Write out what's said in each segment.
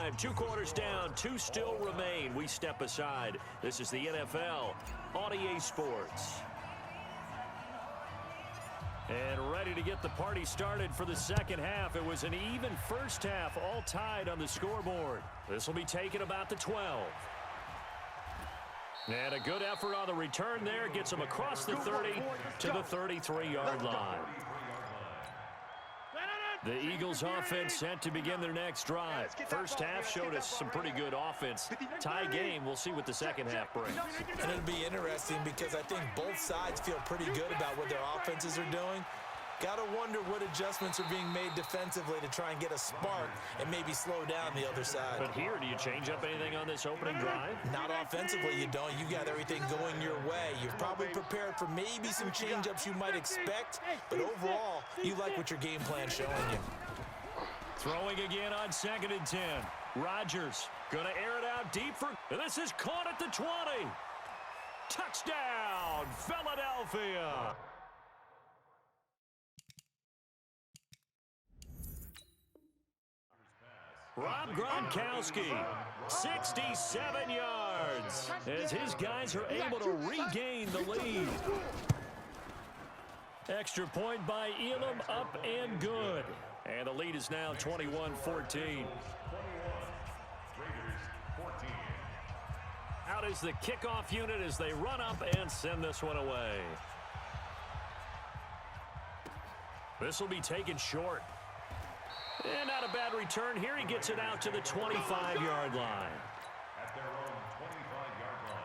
halftime. 2 quarters down, 2 still remain. We step aside. This is the NFL on EA Sports. And ready to get the party started for the second half. It was an even first half, all tied on the scoreboard. This will be taken about the 12. And a good effort on the return there. Gets them across the 30 to the 33-yard line. The Eagles offense set to begin their next drive. First half showed us some pretty good offense. Tie game. We'll see what the second half brings. And it'll be interesting because I think both sides feel pretty good about what their offenses are doing. Got to wonder what adjustments are being made defensively to try and get a spark and maybe slow down the other side. But here, do you change up anything on this opening drive? Not offensively, you don't. You got everything going your way. You're probably prepared for maybe some change-ups you might expect, but overall, you like what your game plan's showing you. Throwing again on 2nd and 10. Rodgers going to air it out deep for... This is caught at the 20. Touchdown, Philadelphia. Rob Gronkowski, 67 yards, as his guys are able to regain the lead. Extra point by Elam, up and good. And the lead is now 21-14. Out is the kickoff unit as they run up and send this one away. This will be taken short. And not a bad return here. He gets it out to the 25-yard line. At their own 25-yard line.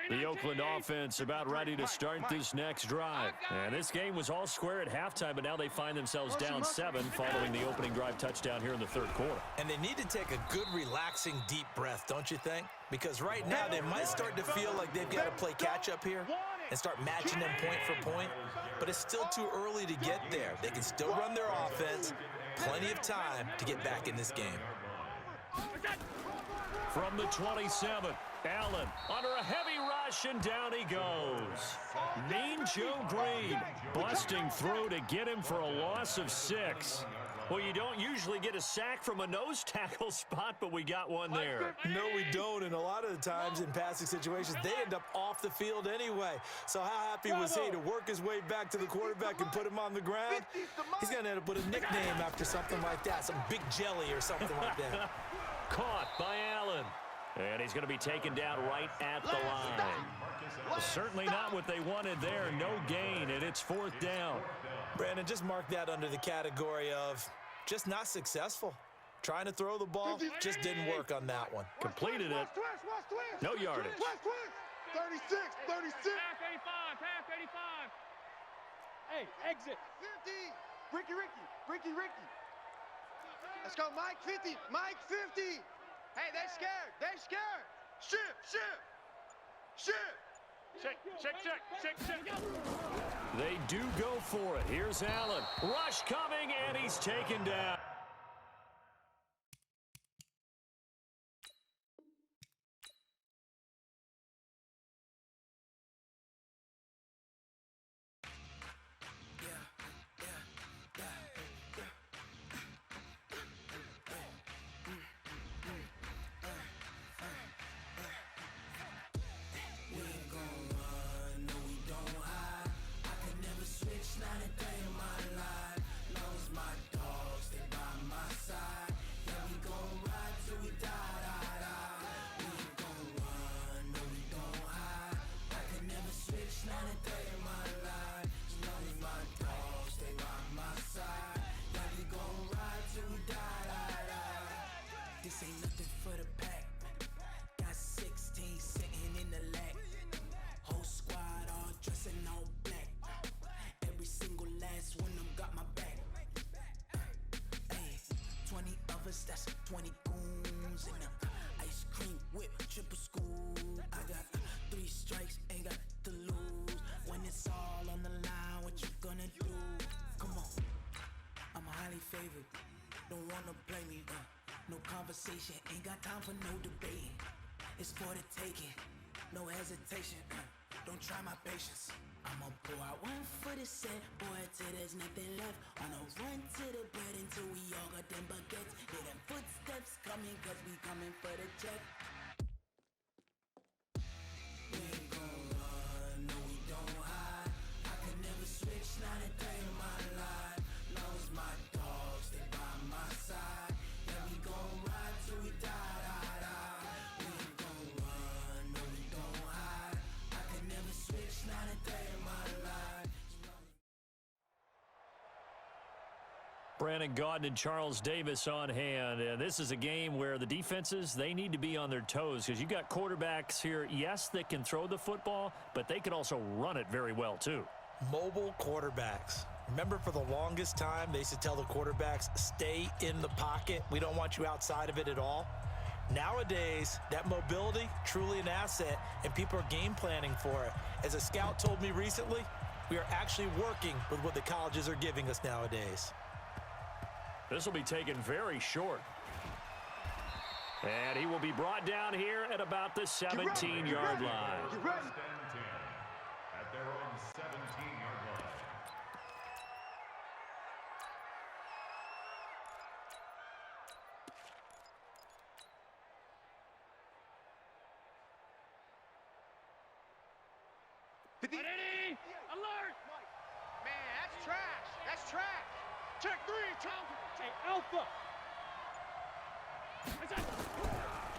The Oakland offense about ready to start this next drive. And this game was all square at halftime, but now they find themselves down 7 following the opening drive touchdown here in the third quarter. And they need to take a good, relaxing, deep breath, don't you think? Because right now they might start to feel like they've got to play catch-up here and start matching them point for point. But it's still too early to get there. They can still run their offense. Plenty of time to get back in this game. From the 27, Allen under a heavy rush, and down he goes. Mean Joe Green busting through to get him for a loss of 6. Well, you don't usually get a sack from a nose tackle spot, but we got one there. No, we don't, and a lot of the times in passing situations, they end up off the field anyway. So how happy was he to work his way back to the quarterback and put him on the ground? He's going to end up with a nickname after something like that, some Big Jelly or something like that. Caught by Allen. And he's going to be taken down right at the line. Certainly not what they wanted there. No gain, and it's 4th down. Brandon, just mark that under the category of just not successful. Trying to throw the ball, just didn't work on that one. Completed it. No yardage. 36. Pass 85. Hey, exit. 50. Ricky. Let's go, Mike 50. Mike 50. Hey, they're scared. Ship. They do go for it. Here's Allen. Rush coming, and he's taken down. That's 20 goons and ice cream whip, triple school. I got 3 strikes, ain't got to lose. When it's all on the line, what you gonna do? Come on, I'm highly favored. Don't wanna play me, no conversation, ain't got time for no debating. it's for the taking. No hesitation, don't try my patience. I'ma pour out one for the set, boy, till there's nothing left. On a run to the bed until we all got them baguettes. Hear them footsteps coming, cause we coming for the check. We ain't gon' run, no we don't hide. I can never switch, not a day in my life. Long as my dogs, they by my side. Yeah, we gon' ride till we die, die, die. We ain't gon' run, no we don't hide. I can never switch, not a day in my life. Brandon Gaudin and Charles Davis on hand. And this is a game where the defenses, they need to be on their toes because you got quarterbacks here, yes, that can throw the football, but they can also run it very well too. Mobile quarterbacks. Remember, for the longest time, they used to tell the quarterbacks, stay in the pocket. We don't want you outside of it at all. Nowadays, that mobility, truly an asset, and people are game planning for it. As a scout told me recently, we are actually working with what the colleges are giving us nowadays. This will be taken very short. And he will be brought down here at about the 17-yard line. First and 10 at their own 17-yard line. Alert! Man, that's trash. That's trash. Check three. Hey, Alpha.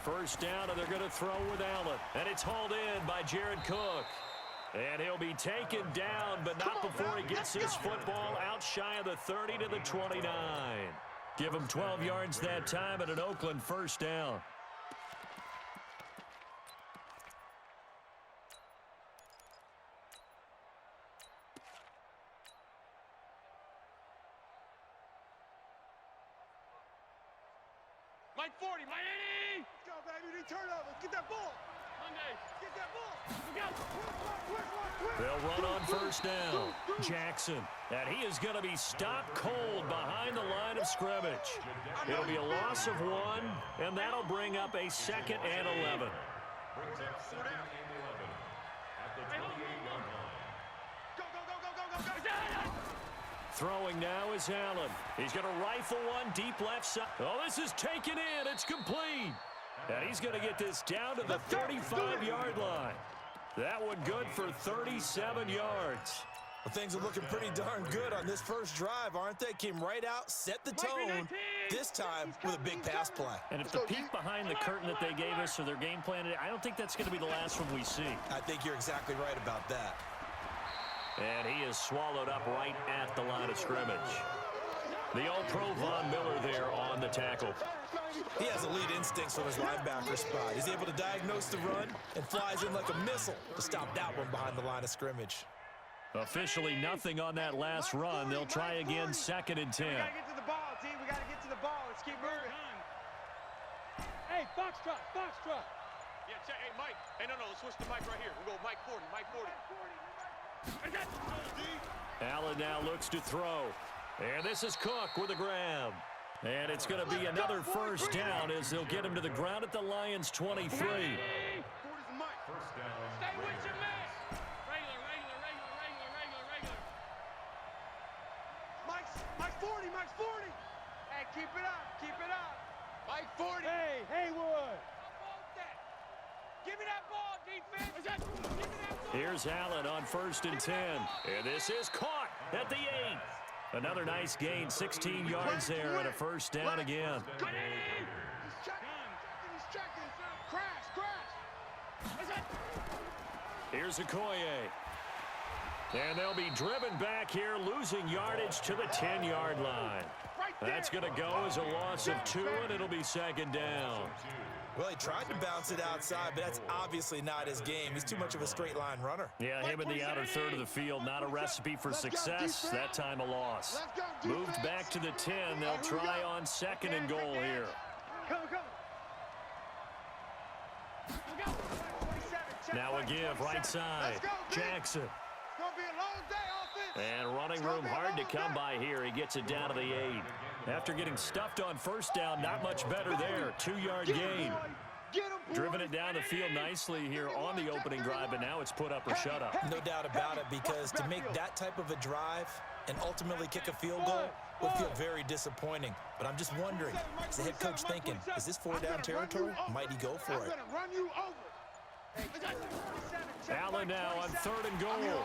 First down, and they're going to throw with Allen. And it's hauled in by Jared Cook. And he'll be taken down, but not before he gets his football out shy of the 30 to the 29. Give him 12 yards that time and an Oakland first down. Mike 40, Mike 80! Let's go, baby. Turnover. Get that ball. Monday. Get that ball. Look out. They'll run on first down. Jackson. And he is going to be stopped cold behind the line of scrimmage. It'll be a loss of 1, and that'll bring up a 2nd and 11. Brings up 2nd and 11 at the 28-yard line. Go, go, go, go, go, go, go. Throwing now is Allen. He's going to rifle one deep left side. Oh, this is taken in. It's complete. And he's going to get this down to the 35-yard line. That one good for 37 yards. Well, things are looking pretty darn good on this first drive, aren't they? Came right out, set the tone, this time with a big pass play. And if the peek behind the curtain that they gave us or their game plan, I don't think that's going to be the last one we see. I think you're exactly right about that. And he is swallowed up right at the line of scrimmage. The All-Pro Von Miller there on the tackle. He has elite instincts from his linebacker spot. He's able to diagnose the run and flies in like a missile to stop that one behind the line of scrimmage. Officially nothing on that last run. They'll try again, 2nd and 10. We got to get to the ball, team. We got to get to the ball. Let's keep moving. Hey, Foxtrot, Foxtrot. Yeah, check. Hey, Mike. Hey, no, let's switch to Mike right here. We'll go Mike 40, Mike 40. Allen now looks to throw. And this is Cook with a grab. And it's going to be another first down as they'll get him to the ground at the Lions' 23. First down. Stay with your man. Regular. Mike's 40, Mike's 40. Hey, keep it up. Mike 40. Hey, Haywood. Give me that ball, defense. Give me that ball. Here's Allen on 1st and 10. And this is caught at the 8. Another nice gain, 16 yards there and a first down again. He's checking. Crash. Here's Okoye. And they'll be driven back here, losing yardage to the 10-yard line. That's going to go as a loss of 2, and it'll be 2nd down. Well, he tried to bounce it outside, but that's obviously not his game. He's too much of a straight line runner. Yeah, him in the outer third of the field, not a recipe for success. That time a loss. Moved back to the 10. They'll try on 2nd and goal here. Now a give, right side. Jackson. And running room hard to come by here. He gets it down to the 8. After getting stuffed on first down, not much better there. 2-yard gain. Get him, Driven it down the field nicely here on the opening drive, but now it's put up or shut up. No doubt about it, because to make that type of a drive and ultimately kick a field goal would feel very disappointing. But I'm just wondering, is the head coach thinking, is this 4-down territory? Might he go for it? Allen now on 3rd and goal.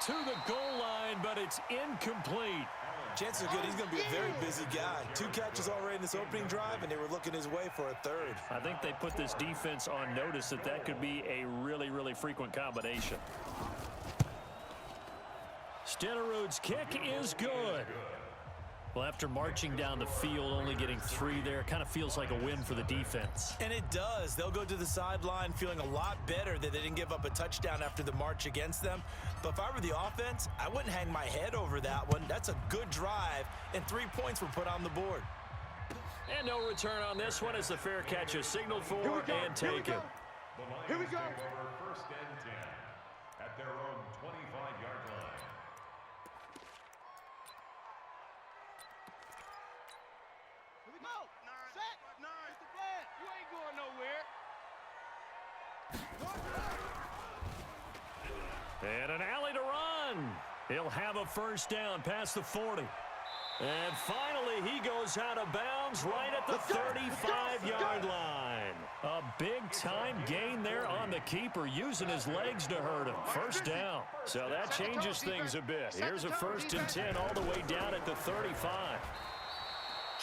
To the goal line, but it's incomplete. Chances are good he's going to be a very busy guy. 2 catches already in this opening drive, and they were looking his way for a 3rd. I think they put this defense on notice that could be a really, really frequent combination. Stenerud's kick is good. Well, after marching down the field, only getting 3 there, kind of feels like a win for the defense. And it does. They'll go to the sideline feeling a lot better that they didn't give up a touchdown after the march against them. But if I were the offense, I wouldn't hang my head over that one. That's a good drive, and 3 points were put on the board. And no return on this one as the fair catch is signaled for and taken. Here we go. First and 10 at their own 25-yard line. You ain't going nowhere. And an alley to run. He'll have a first down past the 40. And finally, he goes out of bounds right at the 35-yard line. A big-time gain there on the keeper, using his legs to hurt him. First down. So that changes things a bit. Here's a 1st and 10 all the way down at the 35.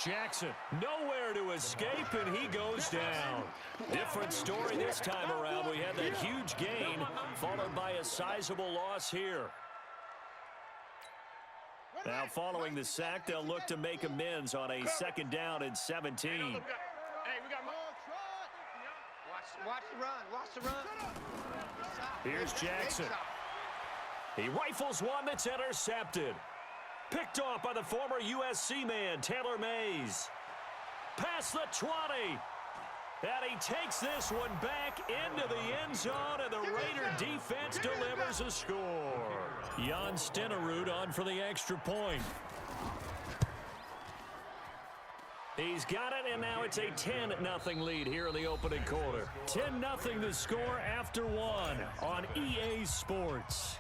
Jackson, nowhere to escape, and he goes down. Different story this time around. We had that huge gain, followed by a sizable loss here. Now, following the sack, they'll look to make amends on a 2nd down and 17. Hey, we got watch the run. Watch the run. Here's Jackson. He rifles one that's intercepted. Picked off by the former USC man, Taylor Mays. Past the 20. And he takes this one back into the end zone, and the Raider defense delivers a score. Jan Stenerud on for the extra point. He's got it, and now it's a 10-0 lead here in the opening quarter. 10-0 the score after 1 on EA Sports.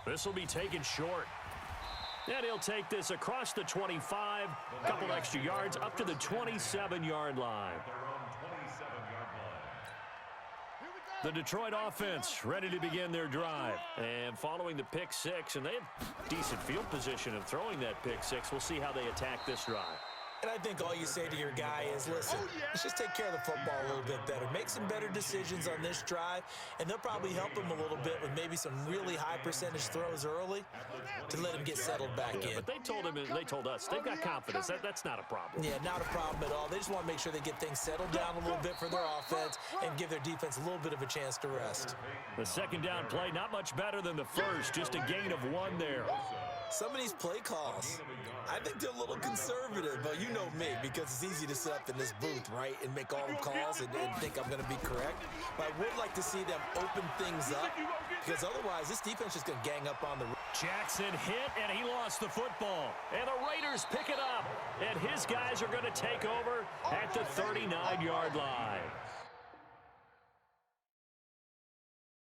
This will be taken short. And he'll take this across the 25, a couple extra yards up to the 27-yard line. The Detroit offense ready to begin their drive. And following the pick 6, and they have decent field position of throwing that pick 6. We'll see how they attack this drive. And I think all you say to your guy is, listen, let's just take care of the football a little bit better. Make some better decisions on this drive, and they'll probably help him a little bit with maybe some really high percentage throws early to let him get settled back in. But they told us, they've got confidence. That's not a problem. Yeah, not a problem at all. They just want to make sure they get things settled down a little bit for their offense and give their defense a little bit of a chance to rest. The 2nd down play, not much better than the first, just a gain of 1 there. Some of these play calls, I think they're a little conservative, but you know me, because it's easy to sit up in this booth, right, and make all the calls and think I'm going to be correct. But I would like to see them open things up, because otherwise this defense is going to gang up on the... Jackson hit, and he lost the football. And the Raiders pick it up, and his guys are going to take over at the 39-yard line.